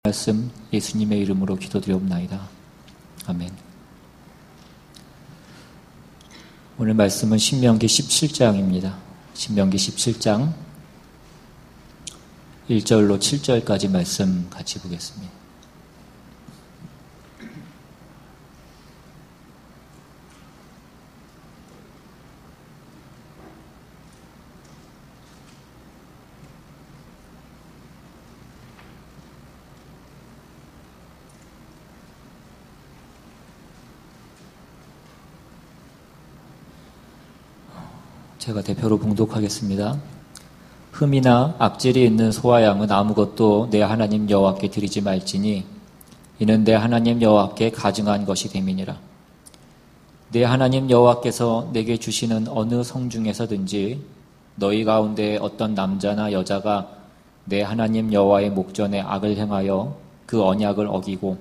말씀 예수님의 이름으로 기도드리옵나이다. 아멘. 오늘 말씀은 신명기 17장입니다. 신명기 17장 1절로 7절까지 말씀 같이 보겠습니다. 제가 대표로 봉독하겠습니다. 흠이나 악질이 있는 소와 양은 아무것도 내 하나님 여호와께 드리지 말지니 이는 내 하나님 여호와께 가증한 것이 됨이니라. 내 하나님 여호와께서 내게 주시는 어느 성 중에서든지 너희 가운데 어떤 남자나 여자가 내 하나님 여호와의 목전에 악을 행하여 그 언약을 어기고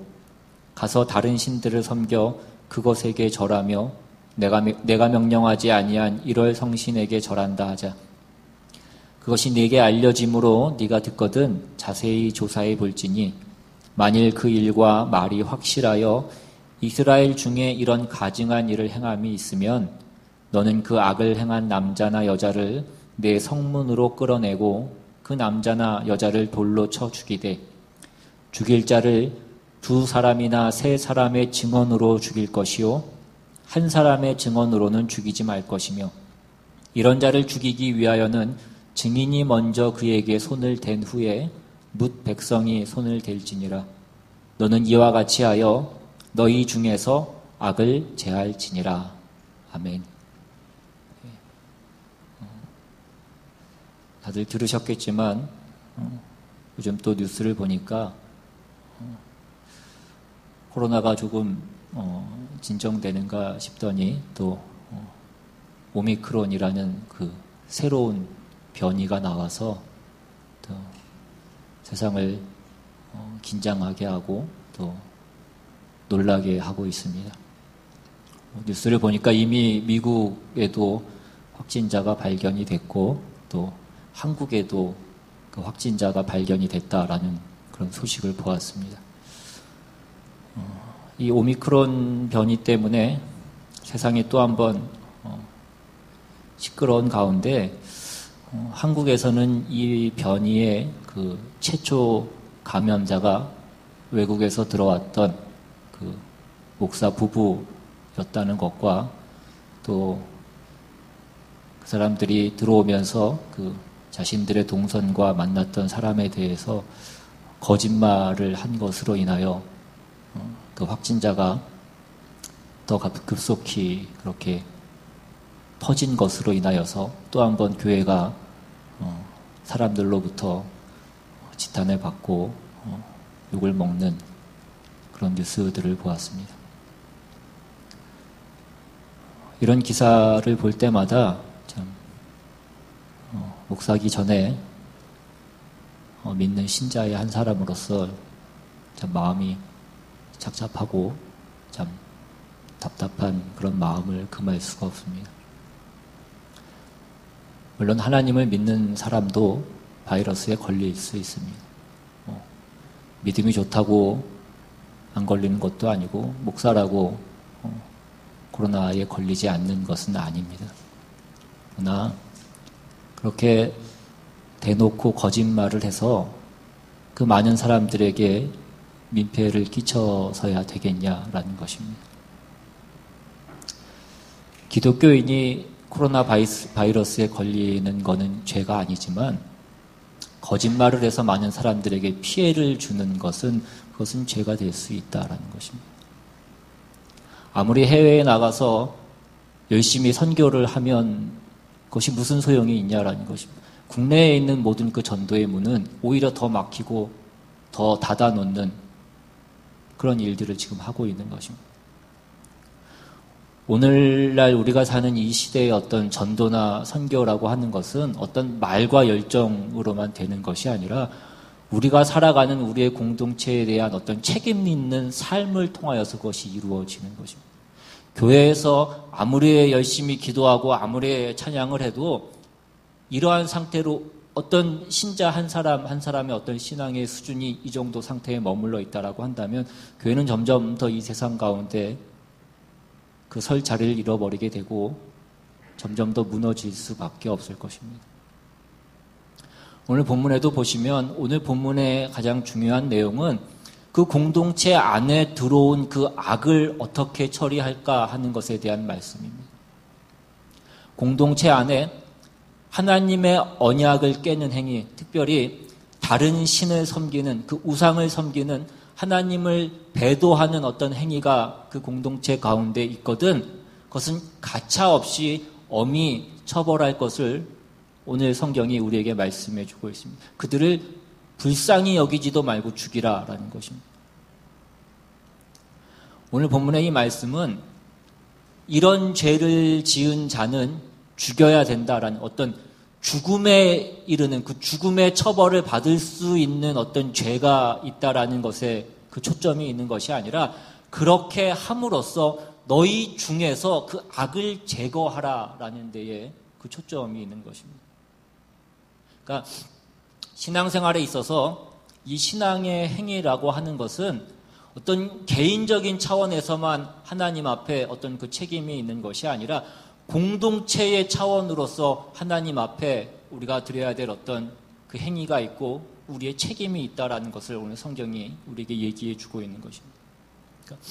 가서 다른 신들을 섬겨 그것에게 절하며 내가 명령하지 아니한 이럴 성신에게 절한다 하자. 그것이 네게 알려짐으로 네가 듣거든 자세히 조사해 볼지니 만일 그 일과 말이 확실하여 이스라엘 중에 이런 가증한 일을 행함이 있으면 너는 그 악을 행한 남자나 여자를 내 성문으로 끌어내고 그 남자나 여자를 돌로 쳐 죽이되 죽일 자를 2사람이나 3사람의 증언으로 죽일 것이요 한 사람의 증언으로는 죽이지 말 것이며 이런 자를 죽이기 위하여는 증인이 먼저 그에게 손을 댄 후에 뭇 백성이 손을 댈지니라. 너는 이와 같이 하여 너희 중에서 악을 제할지니라. 아멘. 다들 들으셨겠지만 요즘 또 뉴스를 보니까 코로나가 조금 진정되는가 싶더니 또 오미크론이라는 그 새로운 변이가 나와서 또 세상을 긴장하게 하고 또 놀라게 하고 있습니다. 뉴스를 보니까 이미 미국에도 확진자가 발견이 됐고 또 한국에도 그 확진자가 발견이 됐다라는 그런 소식을 보았습니다. 이 오미크론 변이 때문에 세상이 또 한 번 시끄러운 가운데 한국에서는 이 변이의 그 최초 감염자가 외국에서 들어왔던 그 목사 부부였다는 것과 또 그 사람들이 들어오면서 그 자신들의 동선과 만났던 사람에 대해서 거짓말을 한 것으로 인하여 그 확진자가 더 급속히 그렇게 퍼진 것으로 인하여서 또 한 번 교회가 사람들로부터 지탄을 받고 욕을 먹는 그런 뉴스들을 보았습니다. 이런 기사를 볼 때마다 참 목사기 전에 믿는 신자의 한 사람으로서 참 마음이 착잡하고 참 답답한 그런 마음을 금할 수가 없습니다. 물론 하나님을 믿는 사람도 바이러스에 걸릴 수 있습니다. 믿음이 좋다고 안 걸리는 것도 아니고 목사라고 코로나에 걸리지 않는 것은 아닙니다. 그러나 그렇게 대놓고 거짓말을 해서 그 많은 사람들에게 민폐를 끼쳐서야 되겠냐라는 것입니다. 기독교인이 코로나 바이러스에 걸리는 것은 죄가 아니지만 거짓말을 해서 많은 사람들에게 피해를 주는 것은 그것은 죄가 될 수 있다라는 것입니다. 아무리 해외에 나가서 열심히 선교를 하면 그것이 무슨 소용이 있냐라는 것입니다. 국내에 있는 모든 그 전도의 문은 오히려 더 막히고 더 닫아놓는 그런 일들을 지금 하고 있는 것입니다. 오늘날 우리가 사는 이 시대의 어떤 전도나 선교라고 하는 것은 어떤 말과 열정으로만 되는 것이 아니라 우리가 살아가는 우리의 공동체에 대한 어떤 책임 있는 삶을 통하여서 그것이 이루어지는 것입니다. 교회에서 아무리 열심히 기도하고 아무리 찬양을 해도 이러한 상태로 어떤 신자 한 사람 한 사람의 어떤 신앙의 수준이 이 정도 상태에 머물러 있다라고 한다면 교회는 점점 더 이 세상 가운데 그 설 자리를 잃어버리게 되고 점점 더 무너질 수밖에 없을 것입니다. 오늘 본문에도 보시면 오늘 본문의 가장 중요한 내용은 그 공동체 안에 들어온 그 악을 어떻게 처리할까 하는 것에 대한 말씀입니다. 공동체 안에 하나님의 언약을 깨는 행위, 특별히 다른 신을 섬기는, 그 우상을 섬기는, 하나님을 배도하는 어떤 행위가 그 공동체 가운데 있거든 그것은 가차없이 엄히 처벌할 것을 오늘 성경이 우리에게 말씀해 주고 있습니다. 그들을 불쌍히 여기지도 말고 죽이라라는 것입니다. 오늘 본문의 이 말씀은 이런 죄를 지은 자는 죽여야 된다라는 어떤 죽음에 이르는 그 죽음의 처벌을 받을 수 있는 어떤 죄가 있다라는 것에 그 초점이 있는 것이 아니라 그렇게 함으로써 너희 중에서 그 악을 제거하라라는 데에 그 초점이 있는 것입니다. 그러니까 신앙생활에 있어서 이 신앙의 행위라고 하는 것은 어떤 개인적인 차원에서만 하나님 앞에 어떤 그 책임이 있는 것이 아니라 공동체의 차원으로서 하나님 앞에 우리가 드려야 될 어떤 그 행위가 있고 우리의 책임이 있다라는 것을 오늘 성경이 우리에게 얘기해 주고 있는 것입니다. 그러니까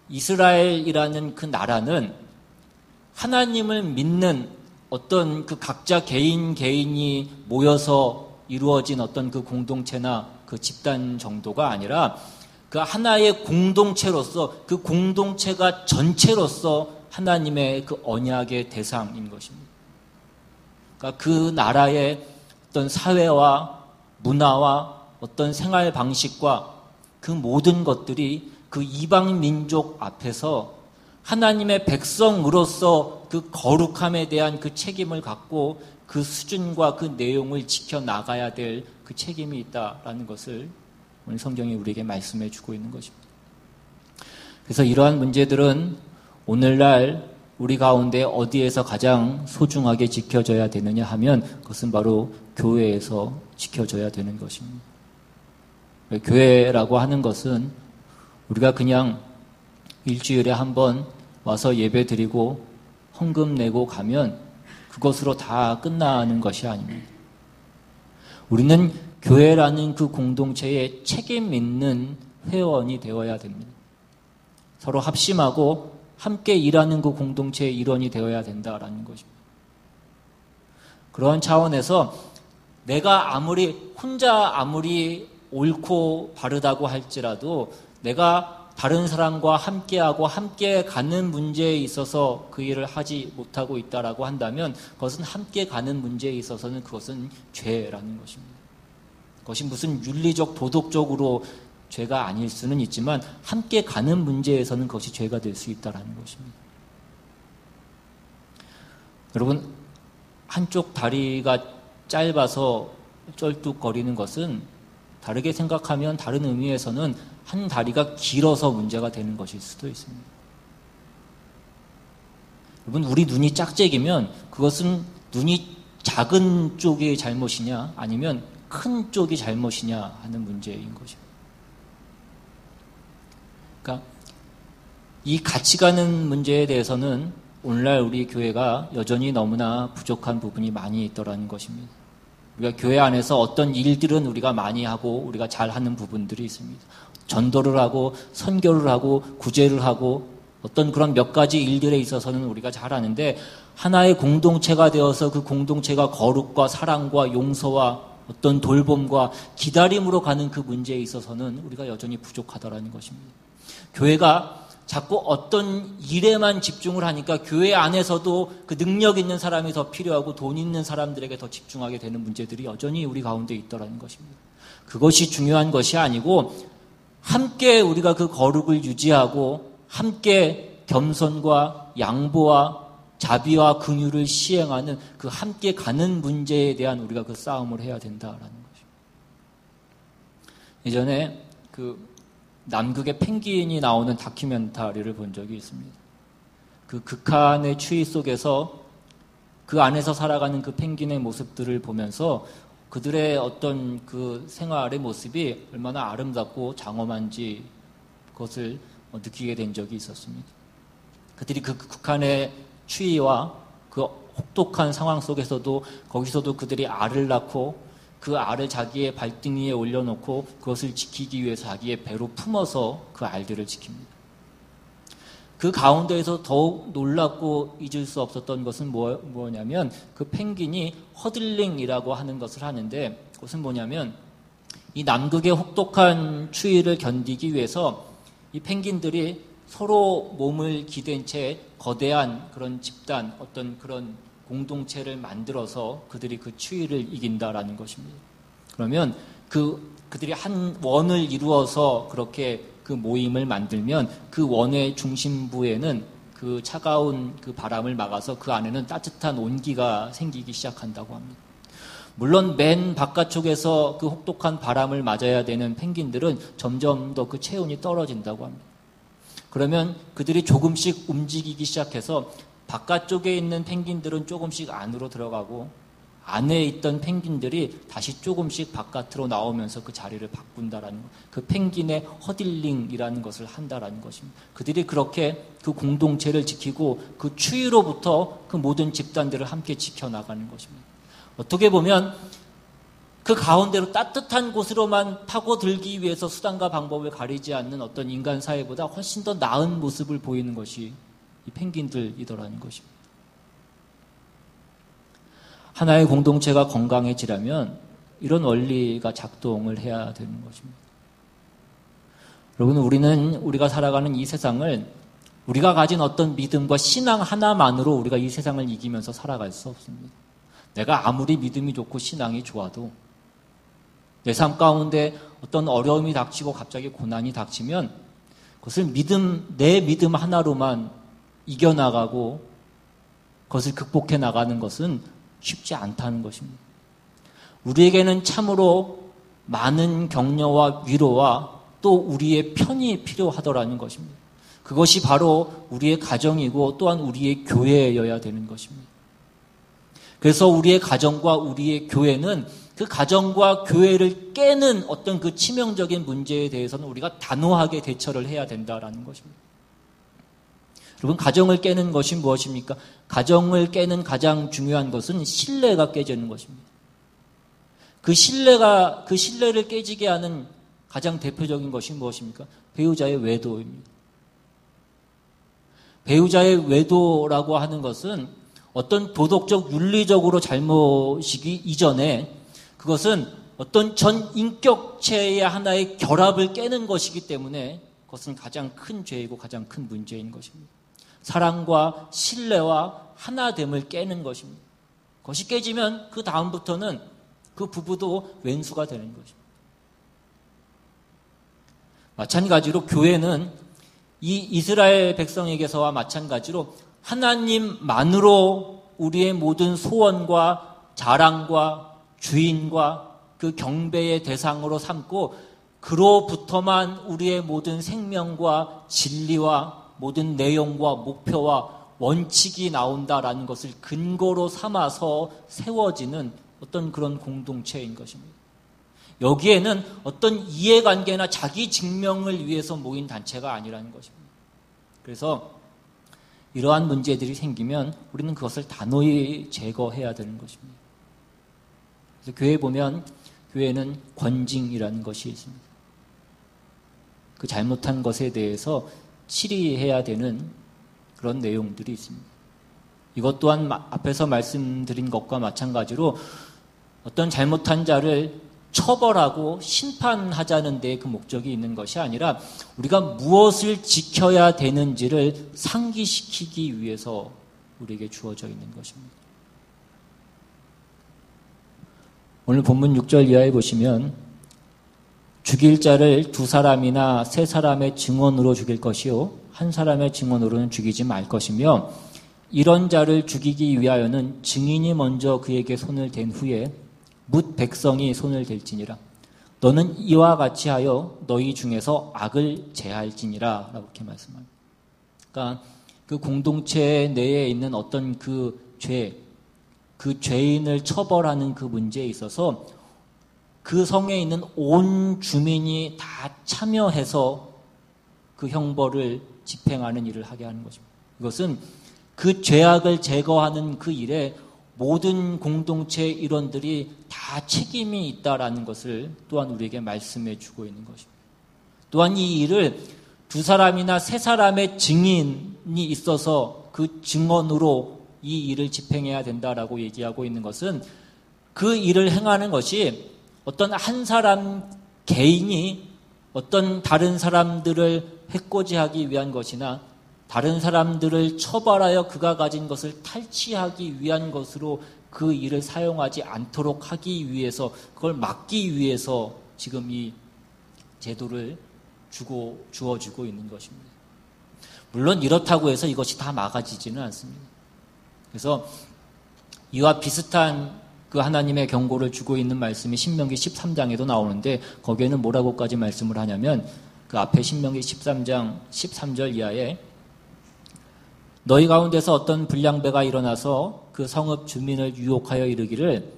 이스라엘이라는 그 나라는 하나님을 믿는 어떤 그 각자 개인이 모여서 이루어진 어떤 그 공동체나 그 집단 정도가 아니라 그 하나의 공동체로서 그 공동체가 전체로서 하나님의 그 언약의 대상인 것입니다. 그러니까 그 나라의 어떤 사회와 문화와 어떤 생활 방식과 그 모든 것들이 그 이방 민족 앞에서 하나님의 백성으로서 그 거룩함에 대한 그 책임을 갖고 그 수준과 그 내용을 지켜나가야 될 그 책임이 있다라는 것을 오늘 성경이 우리에게 말씀해 주고 있는 것입니다. 그래서 이러한 문제들은 오늘날 우리 가운데 어디에서 가장 소중하게 지켜져야 되느냐 하면 그것은 바로 교회에서 지켜져야 되는 것입니다. 교회라고 하는 것은 우리가 그냥 일주일에 한 번 와서 예배 드리고 헌금 내고 가면 그것으로 다 끝나는 것이 아닙니다. 우리는 교회라는 그 공동체에 책임 있는 회원이 되어야 됩니다. 서로 합심하고 함께 일하는 그 공동체의 일원이 되어야 된다라는 것입니다. 그러한 차원에서 내가 혼자 아무리 옳고 바르다고 할지라도 내가 다른 사람과 함께하고 함께 가는 문제에 있어서 그 일을 하지 못하고 있다라고 한다면 그것은 함께 가는 문제에 있어서는 그것은 죄라는 것입니다. 그것이 무슨 윤리적 도덕적으로 죄가 아닐 수는 있지만 함께 가는 문제에서는 그것이 죄가 될 수 있다는 것입니다. 여러분, 한쪽 다리가 짧아서 쩔뚝거리는 것은 다르게 생각하면 다른 의미에서는 한 다리가 길어서 문제가 되는 것일 수도 있습니다. 여러분, 우리 눈이 짝짝이면 그것은 눈이 작은 쪽이 잘못이냐 아니면 큰 쪽이 잘못이냐 하는 문제인 것입니다. 그러니까 이 같이 가는 문제에 대해서는 오늘날 우리 교회가 여전히 너무나 부족한 부분이 많이 있더라는 것입니다. 우리가 교회 안에서 어떤 일들은 우리가 많이 하고 우리가 잘하는 부분들이 있습니다. 전도를 하고 선교를 하고 구제를 하고 어떤 그런 몇 가지 일들에 있어서는 우리가 잘하는데 하나의 공동체가 되어서 그 공동체가 거룩과 사랑과 용서와 어떤 돌봄과 기다림으로 가는 그 문제에 있어서는 우리가 여전히 부족하다라는 것입니다. 교회가 자꾸 어떤 일에만 집중을 하니까 교회 안에서도 그 능력 있는 사람이 더 필요하고 돈 있는 사람들에게 더 집중하게 되는 문제들이 여전히 우리 가운데 있더라는 것입니다. 그것이 중요한 것이 아니고 함께 우리가 그 거룩을 유지하고 함께 겸손과 양보와 자비와 긍휼을 시행하는 그 함께 가는 문제에 대한 우리가 그 싸움을 해야 된다라는 것입니다. 예전에 그 남극의 펭귄이 나오는 다큐멘터리를 본 적이 있습니다. 그 극한의 추위 속에서 그 안에서 살아가는 그 펭귄의 모습들을 보면서 그들의 어떤 그 생활의 모습이 얼마나 아름답고 장엄한지 그것을 느끼게 된 적이 있었습니다. 그들이 그 극한의 추위와 그 혹독한 상황 속에서도 거기서도 그들이 알을 낳고 그 알을 자기의 발등 위에 올려놓고 그것을 지키기 위해서 자기의 배로 품어서 그 알들을 지킵니다. 그 가운데에서 더욱 놀랍고 잊을 수 없었던 것은 뭐냐면 그 펭귄이 허들링이라고 하는 것을 하는데 그것은 뭐냐면 이 남극의 혹독한 추위를 견디기 위해서 이 펭귄들이 서로 몸을 기댄 채 거대한 그런 집단, 어떤 그런 공동체를 만들어서 그들이 그 추위를 이긴다라는 것입니다. 그러면 그들이 한 원을 이루어서 그렇게 그 모임을 만들면 그 원의 중심부에는 그 차가운 그 바람을 막아서 그 안에는 따뜻한 온기가 생기기 시작한다고 합니다. 물론 맨 바깥쪽에서 그 혹독한 바람을 맞아야 되는 펭귄들은 점점 더 그 체온이 떨어진다고 합니다. 그러면 그들이 조금씩 움직이기 시작해서 바깥쪽에 있는 펭귄들은 조금씩 안으로 들어가고 안에 있던 펭귄들이 다시 조금씩 바깥으로 나오면서 그 자리를 바꾼다라는 것. 그 펭귄의 허들링이라는 것을 한다라는 것입니다. 그들이 그렇게 그 공동체를 지키고 그 추위로부터 그 모든 집단들을 함께 지켜나가는 것입니다. 어떻게 보면 그 가운데로 따뜻한 곳으로만 파고들기 위해서 수단과 방법을 가리지 않는 어떤 인간 사회보다 훨씬 더 나은 모습을 보이는 것이 이 펭귄들이더라는 것입니다. 하나의 공동체가 건강해지려면 이런 원리가 작동을 해야 되는 것입니다. 여러분, 우리가 살아가는 이 세상을 우리가 가진 어떤 믿음과 신앙 하나만으로 우리가 이 세상을 이기면서 살아갈 수 없습니다. 내가 아무리 믿음이 좋고 신앙이 좋아도 내 삶 가운데 어떤 어려움이 닥치고 갑자기 고난이 닥치면 그것을 내 믿음 하나로만 이겨나가고 그것을 극복해 나가는 것은 쉽지 않다는 것입니다. 우리에게는 참으로 많은 격려와 위로와 또 우리의 편이 필요하더라는 것입니다. 그것이 바로 우리의 가정이고 또한 우리의 교회여야 되는 것입니다. 그래서 우리의 가정과 우리의 교회는 그 가정과 교회를 깨는 어떤 그 치명적인 문제에 대해서는 우리가 단호하게 대처를 해야 된다라는 것입니다. 여러분, 가정을 깨는 것이 무엇입니까? 가정을 깨는 가장 중요한 것은 신뢰가 깨지는 것입니다. 그 신뢰를 깨지게 하는 가장 대표적인 것이 무엇입니까? 배우자의 외도입니다. 배우자의 외도라고 하는 것은 어떤 도덕적 윤리적으로 잘못이기 이전에 그것은 어떤 전 인격체의 하나의 결합을 깨는 것이기 때문에 그것은 가장 큰 죄이고 가장 큰 문제인 것입니다. 사랑과 신뢰와 하나됨을 깨는 것입니다. 그것이 깨지면 그 다음부터는 그 부부도 왼수가 되는 것입니다. 마찬가지로 교회는 이 이스라엘 백성에게서와 마찬가지로 하나님만으로 우리의 모든 소원과 자랑과 주인과 그 경배의 대상으로 삼고 그로부터만 우리의 모든 생명과 진리와 모든 내용과 목표와 원칙이 나온다라는 것을 근거로 삼아서 세워지는 어떤 그런 공동체인 것입니다. 여기에는 어떤 이해관계나 자기 증명을 위해서 모인 단체가 아니라는 것입니다. 그래서 이러한 문제들이 생기면 우리는 그것을 단호히 제거해야 되는 것입니다. 그래서 교회에 보면 교회는 권징이라는 것이 있습니다. 그 잘못한 것에 대해서 치리해야 되는 그런 내용들이 있습니다. 이것 또한 앞에서 말씀드린 것과 마찬가지로 어떤 잘못한 자를 처벌하고 심판하자는 데 그 목적이 있는 것이 아니라 우리가 무엇을 지켜야 되는지를 상기시키기 위해서 우리에게 주어져 있는 것입니다. 오늘 본문 6절 이하에 보시면 죽일 자를 2사람이나 3사람의 증언으로 죽일 것이요 한 사람의 증언으로는 죽이지 말 것이며 이런 자를 죽이기 위하여는 증인이 먼저 그에게 손을 댄 후에 뭇 백성이 손을 댈지니라. 너는 이와 같이 하여 너희 중에서 악을 제할지니라 라고 이렇게 말씀합니다. 그러니까 그 공동체 내에 있는 어떤 그 죄인을 처벌하는 그 문제에 있어서 그 성에 있는 온 주민이 다 참여해서 그 형벌을 집행하는 일을 하게 하는 것입니다. 이것은 그 죄악을 제거하는 그 일에 모든 공동체 일원들이 다 책임이 있다라는 것을 또한 우리에게 말씀해 주고 있는 것입니다. 또한 이 일을 두 사람이나 세 사람의 증인이 있어서 그 증언으로 이 일을 집행해야 된다라고 얘기하고 있는 것은 그 일을 행하는 것이 어떤 한 사람 개인이 어떤 다른 사람들을 해코지하기 위한 것이나 다른 사람들을 처벌하여 그가 가진 것을 탈취하기 위한 것으로 그 일을 사용하지 않도록 하기 위해서, 그걸 막기 위해서 지금 이 제도를 주어주고 있는 것입니다. 물론 이렇다고 해서 이것이 다 막아지지는 않습니다. 그래서 이와 비슷한 그 하나님의 경고를 주고 있는 말씀이 신명기 13장에도 나오는데, 거기에는 뭐라고까지 말씀을 하냐면, 그 앞에 신명기 13장 13절 이하에 너희 가운데서 어떤 불량배가 일어나서 그 성읍 주민을 유혹하여 이르기를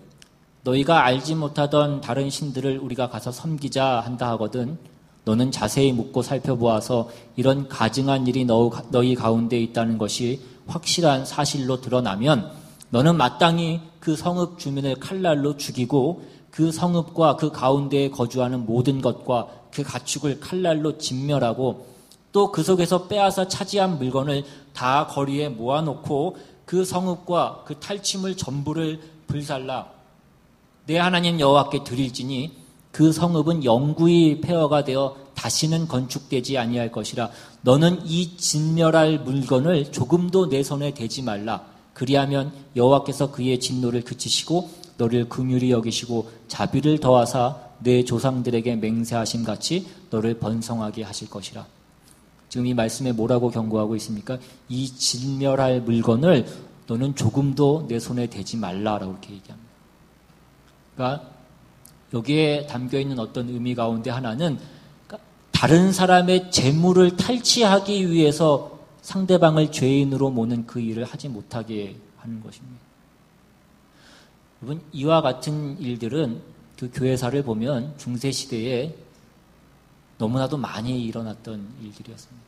너희가 알지 못하던 다른 신들을 우리가 가서 섬기자 한다 하거든 너는 자세히 묻고 살펴보아서 이런 가증한 일이 너희 가운데 있다는 것이 확실한 사실로 드러나면 너는 마땅히 그 성읍 주민을 칼날로 죽이고 그 성읍과 그 가운데에 거주하는 모든 것과 그 가축을 칼날로 진멸하고 또 그 속에서 빼앗아 차지한 물건을 다 거리에 모아놓고 그 성읍과 그 탈취물 전부를 불살라 내 하나님 여호와께 드릴지니 그 성읍은 영구히 폐허가 되어 다시는 건축되지 아니할 것이라. 너는 이 진멸할 물건을 조금도 내 손에 대지 말라. 그리하면 여호와께서 그의 진노를 그치시고 너를 긍휼히 여기시고 자비를 더하사 내 조상들에게 맹세하신 같이 너를 번성하게 하실 것이라. 지금 이 말씀에 뭐라고 경고하고 있습니까? 이 진멸할 물건을 너는 조금도 내 손에 대지 말라라고 이렇게 얘기합니다. 그러니까 여기에 담겨있는 어떤 의미 가운데 하나는 다른 사람의 재물을 탈취하기 위해서 상대방을 죄인으로 모는 그 일을 하지 못하게 하는 것입니다. 여러분, 이와 같은 일들은 그 교회사를 보면 중세시대에 너무나도 많이 일어났던 일들이었습니다.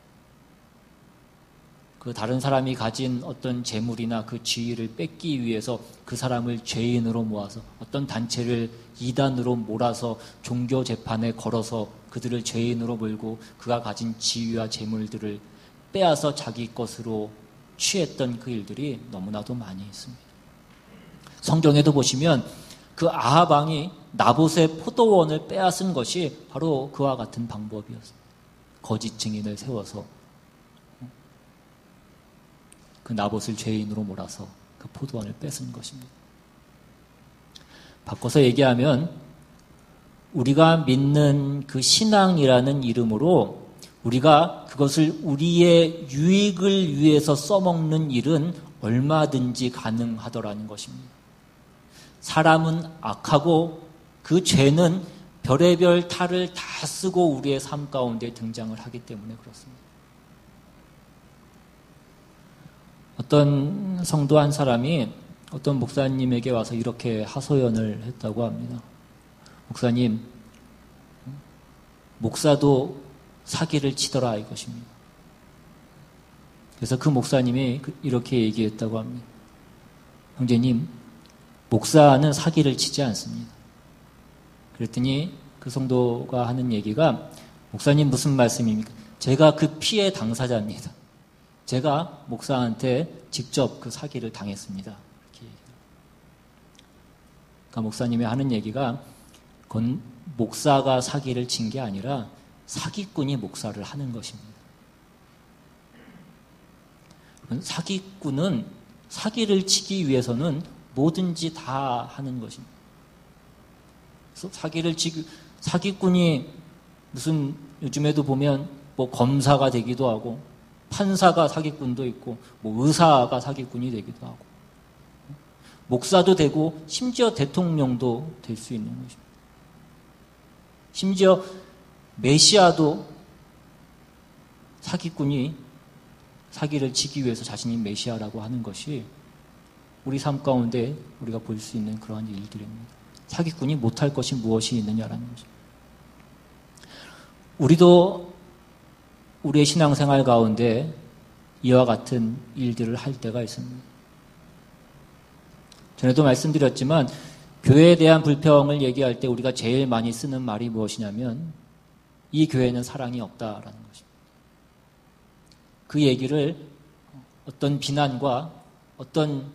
그 다른 사람이 가진 어떤 재물이나 그 지위를 뺏기 위해서 그 사람을 죄인으로 모아서 어떤 단체를 이단으로 몰아서 종교 재판에 걸어서 그들을 죄인으로 몰고 그가 가진 지위와 재물들을 빼앗아 자기 것으로 취했던 그 일들이 너무나도 많이 있습니다. 성경에도 보시면 그 아합 왕이 나봇의 포도원을 빼앗은 것이 바로 그와 같은 방법이었습니다. 거짓 증인을 세워서 그 나봇을 죄인으로 몰아서 그 포도원을 뺏은 것입니다. 바꿔서 얘기하면 우리가 믿는 그 신앙이라는 이름으로 우리가 그것을 우리의 유익을 위해서 써먹는 일은 얼마든지 가능하더라는 것입니다. 사람은 악하고 그 죄는 별의별 탈을 다 쓰고 우리의 삶 가운데 등장을 하기 때문에 그렇습니다. 어떤 성도 한 사람이 어떤 목사님에게 와서 이렇게 하소연을 했다고 합니다. 목사님, 목사도 사기를 치더라 이것입니다. 그래서 그 목사님이 이렇게 얘기했다고 합니다. 형제님, 목사는 사기를 치지 않습니다. 그랬더니 그 성도가 하는 얘기가 목사님 무슨 말씀입니까? 제가 그 피해 당사자입니다. 제가 목사한테 직접 그 사기를 당했습니다. 이렇게 그러니까 목사님이 하는 얘기가 그건 목사가 사기를 친 게 아니라 사기꾼이 목사를 하는 것입니다. 사기꾼은 사기를 치기 위해서는 뭐든지 다 하는 것입니다. 그래서 사기꾼이 무슨 요즘에도 보면 뭐 검사가 되기도 하고 판사가 사기꾼도 있고 뭐 의사가 사기꾼이 되기도 하고 목사도 되고 심지어 대통령도 될 수 있는 것입니다. 심지어 메시아도 사기꾼이 사기를 치기 위해서 자신이 메시아라고 하는 것이 우리 삶 가운데 우리가 볼 수 있는 그러한 일들입니다. 사기꾼이 못할 것이 무엇이 있느냐라는 거죠. 우리도 우리의 신앙생활 가운데 이와 같은 일들을 할 때가 있습니다. 전에도 말씀드렸지만 교회에 대한 불평을 얘기할 때 우리가 제일 많이 쓰는 말이 무엇이냐면 이 교회는 사랑이 없다라는 것입니다. 그 얘기를 어떤 비난과 어떤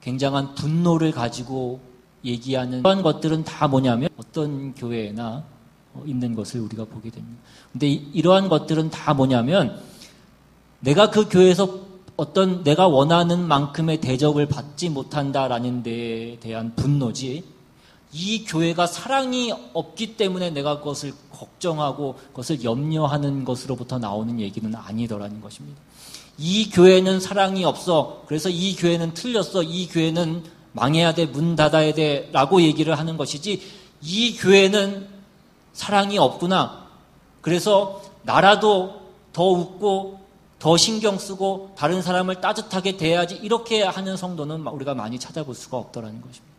굉장한 분노를 가지고 얘기하는 그런 것들은 다 뭐냐면 어떤 교회나 있는 것을 우리가 보게 됩니다. 근데 이러한 것들은 다 뭐냐면 내가 그 교회에서 어떤 내가 원하는 만큼의 대접을 받지 못한다라는 데에 대한 분노지, 이 교회가 사랑이 없기 때문에 내가 그것을 걱정하고 그것을 염려하는 것으로부터 나오는 얘기는 아니더라는 것입니다. 이 교회는 사랑이 없어. 그래서 이 교회는 틀렸어. 이 교회는 망해야 돼. 문 닫아야 돼. 라고 얘기를 하는 것이지, 이 교회는 사랑이 없구나. 그래서 나라도 더 웃고 더 신경 쓰고 다른 사람을 따뜻하게 대해야지, 이렇게 하는 성도는 우리가 많이 찾아볼 수가 없더라는 것입니다.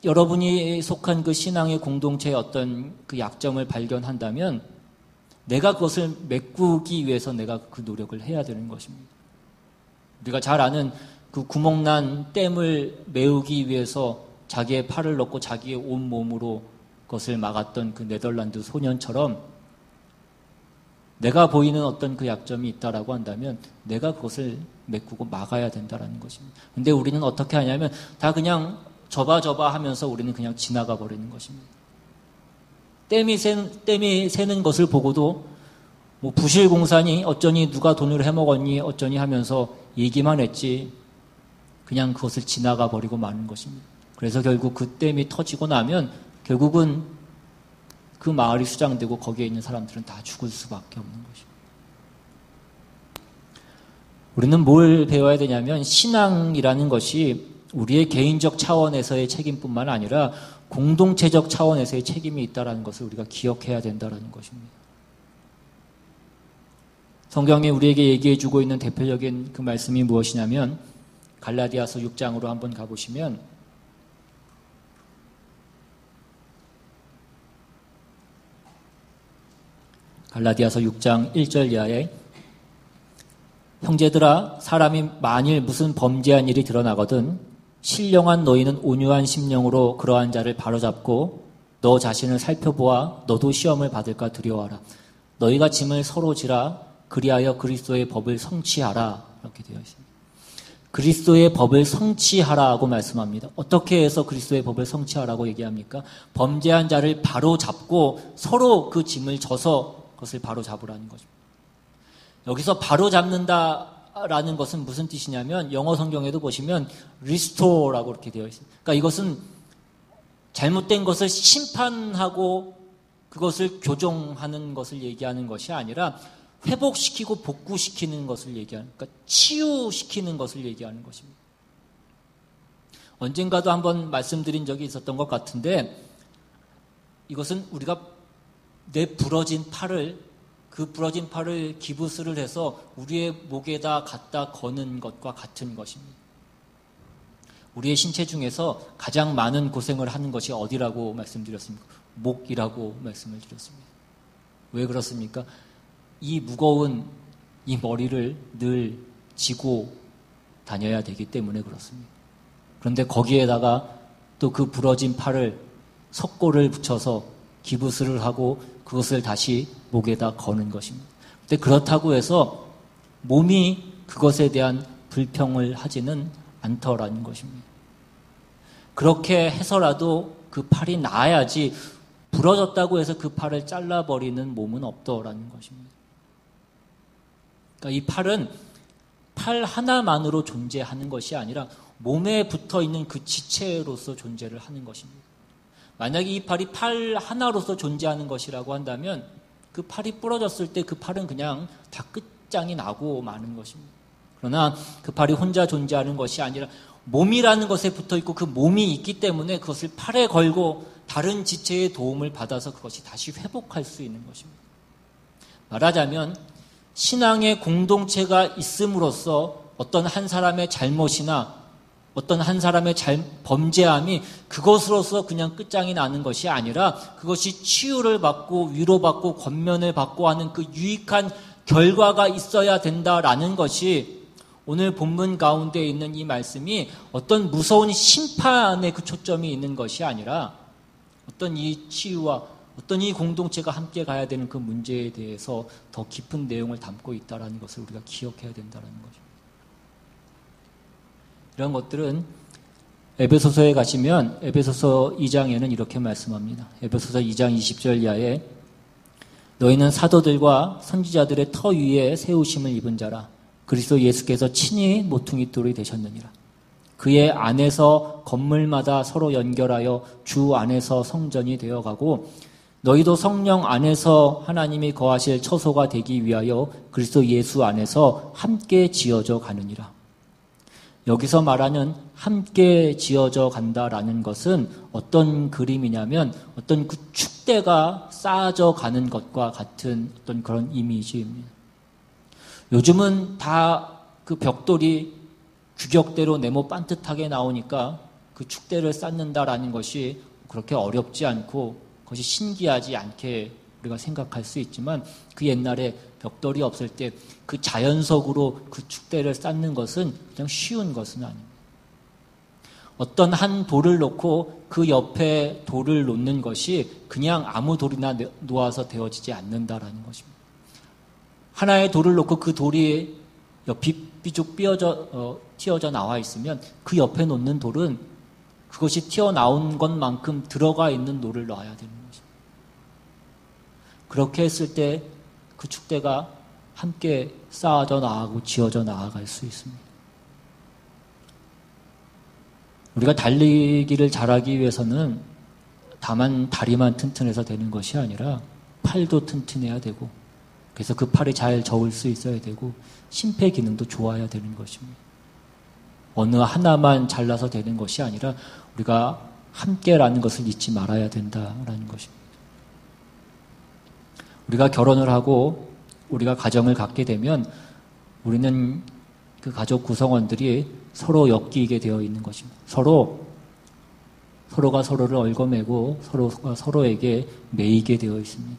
여러분이 속한 그 신앙의 공동체의 어떤 그 약점을 발견한다면 내가 그것을 메꾸기 위해서 내가 그 노력을 해야 되는 것입니다. 우리가 잘 아는 그 구멍난 댐을 메우기 위해서 자기의 팔을 넣고 자기의 온 몸으로 그것을 막았던 그 네덜란드 소년처럼 내가 보이는 어떤 그 약점이 있다라고 한다면 내가 그것을 메꾸고 막아야 된다라는 것입니다. 근데 우리는 어떻게 하냐면 다 그냥 저봐 하면서 우리는 그냥 지나가 버리는 것입니다. 댐이 새는 것을 보고도 뭐 부실공사니 어쩌니 누가 돈을 해먹었니 어쩌니 하면서 얘기만 했지 그냥 그것을 지나가 버리고 마는 것입니다. 그래서 결국 그 댐이 터지고 나면 결국은 그 마을이 수장되고 거기에 있는 사람들은 다 죽을 수밖에 없는 것입니다. 우리는 뭘 배워야 되냐면 신앙이라는 것이 우리의 개인적 차원에서의 책임뿐만 아니라 공동체적 차원에서의 책임이 있다는 것을 우리가 기억해야 된다는 것입니다. 성경이 우리에게 얘기해주고 있는 대표적인 그 말씀이 무엇이냐면 갈라디아서 6장으로 한번 가보시면 갈라디아서 6장 1절 이하에 형제들아 사람이 만일 무슨 범죄한 일이 드러나거든 신령한 너희는 온유한 심령으로 그러한 자를 바로잡고 너 자신을 살펴보아 너도 시험을 받을까 두려워하라. 너희가 짐을 서로 지라 그리하여 그리스도의 법을 성취하라. 이렇게 되어 있습니다. 그리스도의 법을 성취하라고 말씀합니다. 어떻게 해서 그리스도의 법을 성취하라고 얘기합니까? 범죄한 자를 바로잡고 서로 그 짐을 져서 그것을 바로잡으라는 것입니다. 여기서 바로잡는다라는 것은 무슨 뜻이냐면 영어 성경에도 보시면 restore라고 이렇게 되어 있습니다. 그러니까 이것은 잘못된 것을 심판하고 그것을 교정하는 것을 얘기하는 것이 아니라 회복시키고 복구시키는 것을 얘기하는, 그러니까 치유시키는 것을 얘기하는 것입니다. 언젠가도 한번 말씀드린 적이 있었던 것 같은데 이것은 우리가 내 부러진 팔을 그 부러진 팔을 기부스를 해서 우리의 목에다 갖다 거는 것과 같은 것입니다. 우리의 신체 중에서 가장 많은 고생을 하는 것이 어디라고 말씀드렸습니까? 목이라고 말씀을 드렸습니다. 왜 그렇습니까? 이 무거운 이 머리를 늘 지고 다녀야 되기 때문에 그렇습니다. 그런데 거기에다가 또 그 부러진 팔을 석고를 붙여서 기부스를 하고 그것을 다시 목에다 거는 것입니다. 근데 그렇다고 해서 몸이 그것에 대한 불평을 하지는 않더라는 것입니다. 그렇게 해서라도 그 팔이 나아야지 부러졌다고 해서 그 팔을 잘라버리는 몸은 없더라는 것입니다. 그러니까 이 팔은 팔 하나만으로 존재하는 것이 아니라 몸에 붙어있는 그 지체로서 존재를 하는 것입니다. 만약에 이 팔이 팔 하나로서 존재하는 것이라고 한다면 그 팔이 부러졌을 때 그 팔은 그냥 다 끝장이 나고 마는 것입니다. 그러나 그 팔이 혼자 존재하는 것이 아니라 몸이라는 것에 붙어있고 그 몸이 있기 때문에 그것을 팔에 걸고 다른 지체의 도움을 받아서 그것이 다시 회복할 수 있는 것입니다. 말하자면 신앙의 공동체가 있음으로써 어떤 한 사람의 잘못이나 어떤 한 사람의 범죄함이 그것으로서 그냥 끝장이 나는 것이 아니라 그것이 치유를 받고 위로받고 권면을 받고 하는 그 유익한 결과가 있어야 된다라는 것이 오늘 본문 가운데 있는 이 말씀이 어떤 무서운 심판에 그 초점이 있는 것이 아니라 어떤 이 치유와 어떤 이 공동체가 함께 가야 되는 그 문제에 대해서 더 깊은 내용을 담고 있다는 것을 우리가 기억해야 된다는 거죠. 이런 것들은 에베소서에 가시면 에베소서 2장에는 이렇게 말씀합니다. 에베소서 2장 20절 이하에 너희는 사도들과 선지자들의 터 위에 세우심을 입은 자라. 그리스도 예수께서 친히 모퉁이 돌이 되셨느니라. 그의 안에서 건물마다 서로 연결하여 주 안에서 성전이 되어가고 너희도 성령 안에서 하나님이 거하실 처소가 되기 위하여 그리스도 예수 안에서 함께 지어져 가느니라. 여기서 말하는 함께 지어져 간다라는 것은 어떤 그림이냐면 어떤 그 축대가 쌓아져 가는 것과 같은 어떤 그런 이미지입니다. 요즘은 다 그 벽돌이 규격대로 네모 반듯하게 나오니까 그 축대를 쌓는다라는 것이 그렇게 어렵지 않고 그것이 신기하지 않게 우리가 생각할 수 있지만 그 옛날에 벽돌이 없을 때 그 자연석으로 그 축대를 쌓는 것은 그냥 쉬운 것은 아닙니다. 어떤 한 돌을 놓고 그 옆에 돌을 놓는 것이 그냥 아무 돌이나 놓아서 되어지지 않는다라는 것입니다. 하나의 돌을 놓고 그 돌이 삐죽 튀어져 나와 있으면 그 옆에 놓는 돌은 그것이 튀어나온 것만큼 들어가 있는 돌을 놔야 되는 것입니다. 그렇게 했을 때 그 축대가 함께 쌓아져 나가고 지어져 나아갈 수 있습니다. 우리가 달리기를 잘하기 위해서는 다만 다리만 튼튼해서 되는 것이 아니라 팔도 튼튼해야 되고 그래서 그 팔이 잘 저을 수 있어야 되고 심폐 기능도 좋아야 되는 것입니다. 어느 하나만 잘나서 되는 것이 아니라 우리가 함께라는 것을 잊지 말아야 된다라는 것입니다. 우리가 결혼을 하고 우리가 가정을 갖게 되면 우리는 그 가족 구성원들이 서로 엮이게 되어 있는 것입니다. 서로가 서로를 얽어매고 서로가 서로에게 매이게 되어 있습니다.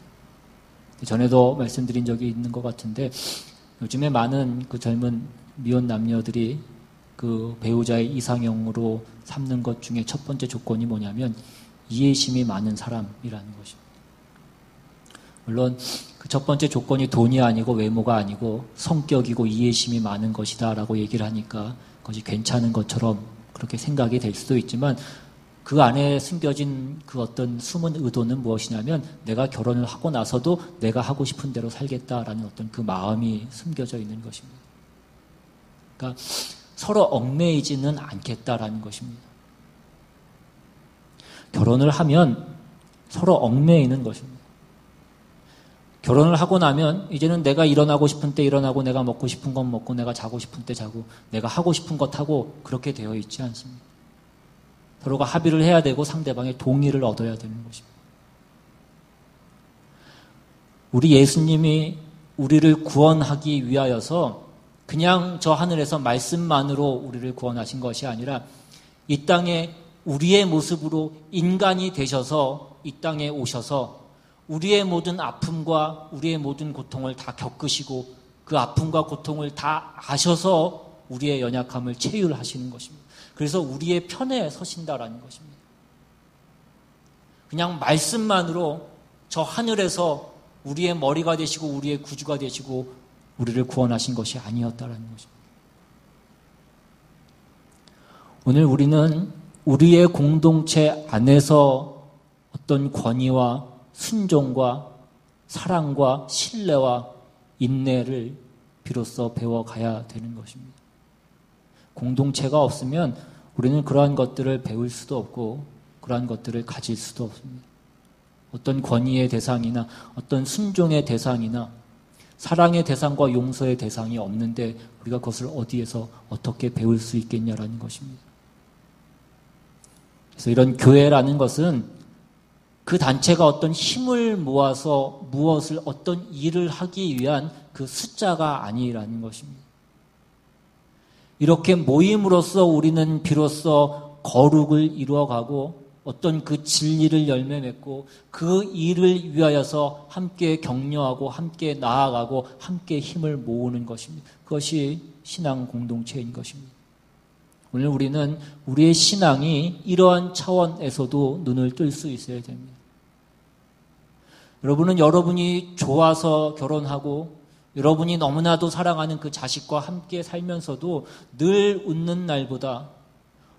전에도 말씀드린 적이 있는 것 같은데 요즘에 많은 그 젊은 미혼 남녀들이 그 배우자의 이상형으로 삼는 것 중에 첫 번째 조건이 뭐냐면 이해심이 많은 사람이라는 것입니다. 물론 그 첫 번째 조건이 돈이 아니고 외모가 아니고 성격이고 이해심이 많은 것이다 라고 얘기를 하니까 그것이 괜찮은 것처럼 그렇게 생각이 될 수도 있지만 그 안에 숨겨진 그 어떤 숨은 의도는 무엇이냐면 내가 결혼을 하고 나서도 내가 하고 싶은 대로 살겠다라는 어떤 그 마음이 숨겨져 있는 것입니다. 그러니까 서로 얽매이지는 않겠다라는 것입니다. 결혼을 하면 서로 얽매이는 것입니다. 결혼을 하고 나면 이제는 내가 일어나고 싶은 때 일어나고 내가 먹고 싶은 건 먹고 내가 자고 싶은 때 자고 내가 하고 싶은 것 하고 그렇게 되어 있지 않습니다. 서로가 합의를 해야 되고 상대방의 동의를 얻어야 되는 것입니다. 우리 예수님이 우리를 구원하기 위하여서 그냥 저 하늘에서 말씀만으로 우리를 구원하신 것이 아니라 이 땅에 우리의 모습으로 인간이 되셔서 이 땅에 오셔서 우리의 모든 아픔과 우리의 모든 고통을 다 겪으시고 그 아픔과 고통을 다 아셔서 우리의 연약함을 체휼하시는 것입니다. 그래서 우리의 편에 서신다라는 것입니다. 그냥 말씀만으로 저 하늘에서 우리의 머리가 되시고 우리의 구주가 되시고 우리를 구원하신 것이 아니었다라는 것입니다. 오늘 우리는 우리의 공동체 안에서 어떤 권위와 순종과 사랑과 신뢰와 인내를 비로소 배워가야 되는 것입니다. 공동체가 없으면 우리는 그러한 것들을 배울 수도 없고 그러한 것들을 가질 수도 없습니다. 어떤 권위의 대상이나 어떤 순종의 대상이나 사랑의 대상과 용서의 대상이 없는데 우리가 그것을 어디에서 어떻게 배울 수 있겠냐라는 것입니다. 그래서 이런 교회라는 것은 그 단체가 어떤 힘을 모아서 무엇을 어떤 일을 하기 위한 그 숫자가 아니라는 것입니다. 이렇게 모임으로써 우리는 비로소 거룩을 이루어가고 어떤 그 진리를 열매 맺고 그 일을 위하여서 함께 격려하고 함께 나아가고 함께 힘을 모으는 것입니다. 그것이 신앙 공동체인 것입니다. 오늘 우리는 우리의 신앙이 이러한 차원에서도 눈을 뜰 수 있어야 됩니다. 여러분은 여러분이 좋아서 결혼하고 여러분이 너무나도 사랑하는 그 자식과 함께 살면서도 늘 웃는 날보다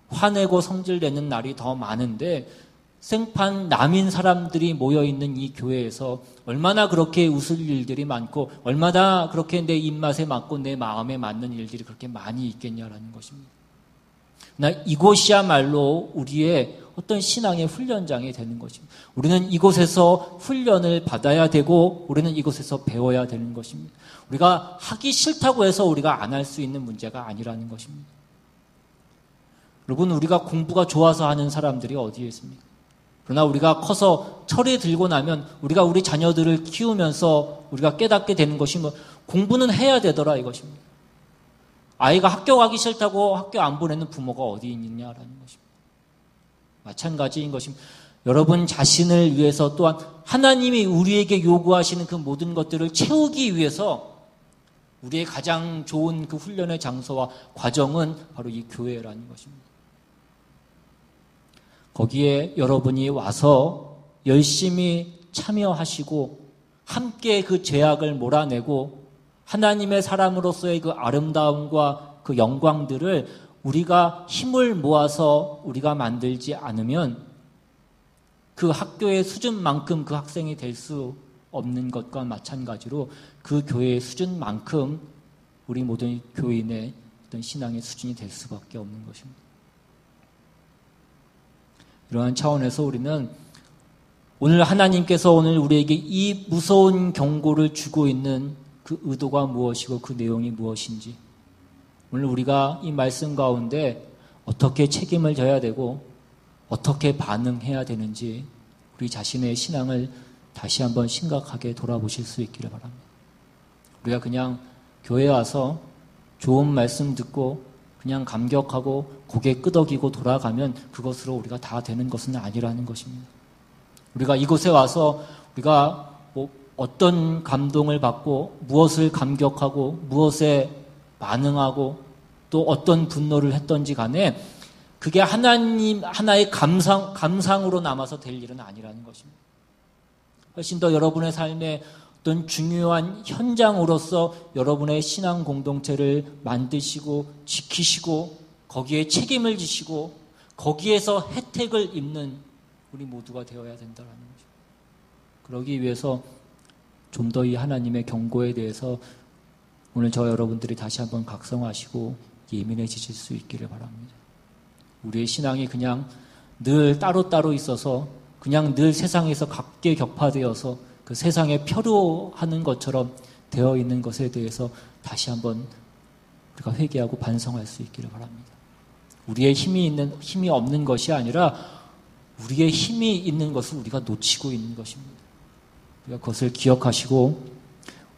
화내고 성질내는 날이 더 많은데 생판 남인 사람들이 모여있는 이 교회에서 얼마나 그렇게 웃을 일들이 많고 얼마나 그렇게 내 입맛에 맞고 내 마음에 맞는 일들이 그렇게 많이 있겠냐라는 것입니다. 이곳이야말로 우리의 어떤 신앙의 훈련장이 되는 것입니다. 우리는 이곳에서 훈련을 받아야 되고 우리는 이곳에서 배워야 되는 것입니다. 우리가 하기 싫다고 해서 우리가 안 할 수 있는 문제가 아니라는 것입니다. 여러분, 우리가 공부가 좋아서 하는 사람들이 어디에 있습니까? 그러나 우리가 커서 철이 들고 나면 우리가 우리 자녀들을 키우면서 우리가 깨닫게 되는 것이 공부는 해야 되더라 이것입니다. 아이가 학교 가기 싫다고 학교 안 보내는 부모가 어디 있느냐라는 것입니다. 마찬가지인 것입니다. 여러분 자신을 위해서 또한 하나님이 우리에게 요구하시는 그 모든 것들을 채우기 위해서 우리의 가장 좋은 그 훈련의 장소와 과정은 바로 이 교회라는 것입니다. 거기에 여러분이 와서 열심히 참여하시고 함께 그 죄악을 몰아내고 하나님의 사람으로서의 그 아름다움과 그 영광들을 우리가 힘을 모아서 우리가 만들지 않으면 그 학교의 수준만큼 그 학생이 될 수 없는 것과 마찬가지로 그 교회의 수준만큼 우리 모든 교인의 어떤 신앙의 수준이 될 수밖에 없는 것입니다. 이러한 차원에서 우리는 오늘 하나님께서 오늘 우리에게 이 무서운 경고를 주고 있는 그 의도가 무엇이고 그 내용이 무엇인지 오늘 우리가 이 말씀 가운데 어떻게 책임을 져야 되고 어떻게 반응해야 되는지 우리 자신의 신앙을 다시 한번 심각하게 돌아보실 수 있기를 바랍니다. 우리가 그냥 교회에 와서 좋은 말씀 듣고 그냥 감격하고 고개 끄덕이고 돌아가면 그것으로 우리가 다 되는 것은 아니라는 것입니다. 우리가 이곳에 와서 우리가 어떤 감동을 받고 무엇을 감격하고 무엇에 반응하고 또 어떤 분노를 했던지 간에 그게 하나님 하나의 감상으로 남아서 될 일은 아니라는 것입니다. 훨씬 더 여러분의 삶의 어떤 중요한 현장으로서 여러분의 신앙 공동체를 만드시고 지키시고 거기에 책임을 지시고 거기에서 혜택을 입는 우리 모두가 되어야 된다는 것입니다. 그러기 위해서 좀 더 이 하나님의 경고에 대해서 오늘 저 여러분들이 다시 한번 각성하시고 예민해지실 수 있기를 바랍니다. 우리의 신앙이 그냥 늘 따로따로 있어서 그냥 늘 세상에서 각계격파되어서 그 세상에 표류하는 것처럼 되어 있는 것에 대해서 다시 한번 우리가 회개하고 반성할 수 있기를 바랍니다. 우리의 힘이 없는 것이 아니라 우리의 힘이 있는 것을 우리가 놓치고 있는 것입니다. 우리가 그것을 기억하시고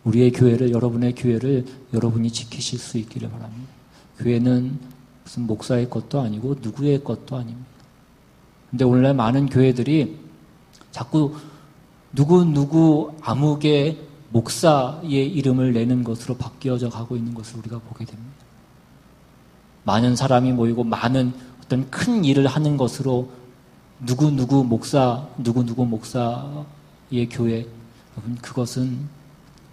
우리의 교회를, 여러분의 교회를 여러분이 지키실 수 있기를 바랍니다. 교회는 무슨 목사의 것도 아니고 누구의 것도 아닙니다. 근데 오늘날 많은 교회들이 자꾸 누구 아무개 목사의 이름을 내는 것으로 바뀌어져 가고 있는 것을 우리가 보게 됩니다. 많은 사람이 모이고 많은 어떤 큰 일을 하는 것으로 누구 목사의 교회, 여러분 그것은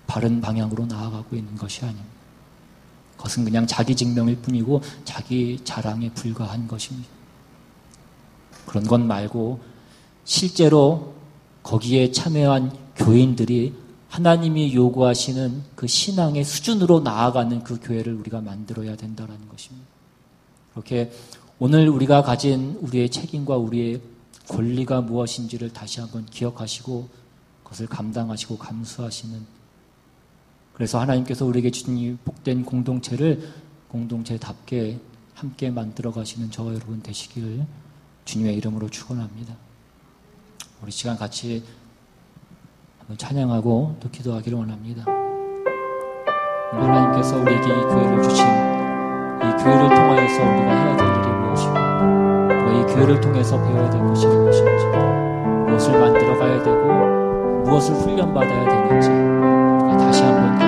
바른 방향으로 나아가고 있는 것이 아닙니다. 그것은 그냥 자기 증명일 뿐이고 자기 자랑에 불과한 것입니다. 그런 것 말고 실제로 거기에 참여한 교인들이 하나님이 요구하시는 그 신앙의 수준으로 나아가는 그 교회를 우리가 만들어야 된다는 것입니다. 그렇게 오늘 우리가 가진 우리의 책임과 우리의 권리가 무엇인지를 다시 한번 기억하시고 그것을 감당하시고 감수하시는, 그래서 하나님께서 우리에게 주신 이 복된 공동체를 공동체답게 함께 만들어 가시는 저와 여러분 되시기를 주님의 이름으로 축원합니다. 우리 시간 같이 한번 찬양하고 또 기도하기를 원합니다. 하나님께서 우리에게 이 교회를 주신 이 교회를 통하여서 우리가 해야 될 일이 무엇이고 또 이 교회를 통해서 배워야 될 것이 무엇인지 무엇을 만들어 가야 되고 무엇을 훈련받아야 되는지 다시 한번